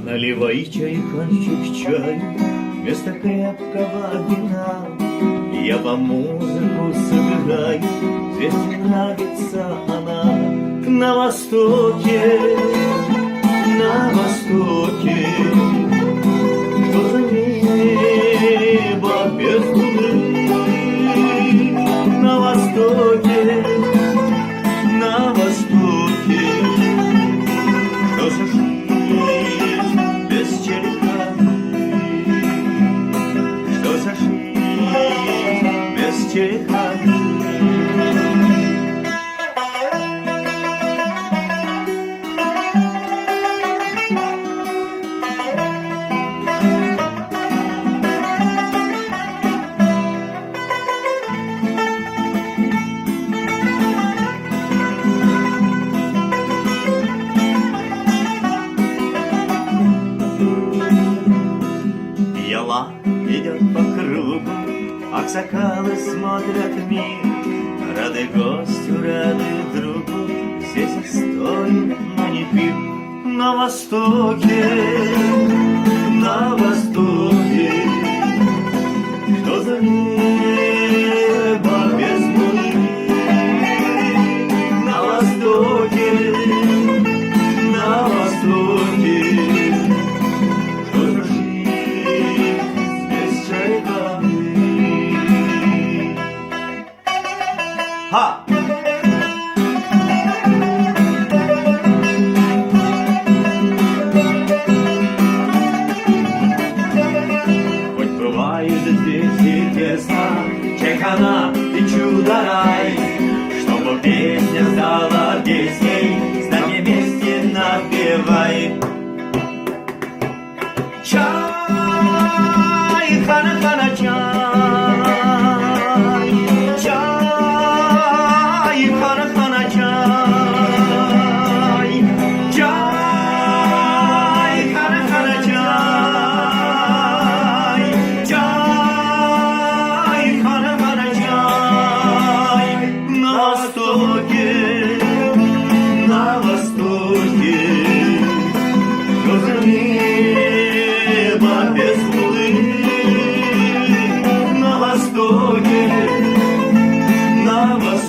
Наливай чайкончик чай вместо крепкого вина. Я вам музыку сыграю, здесь мне нравится она. На востоке, что за небо без луны. На востоке, что за жизнь без черепахи, что за жизнь без черепахи. Яла идет по кругу, аксакалы смотрят в мир. Рады гостю, рады другу, здесь и стоит, но не пьют. На востоке,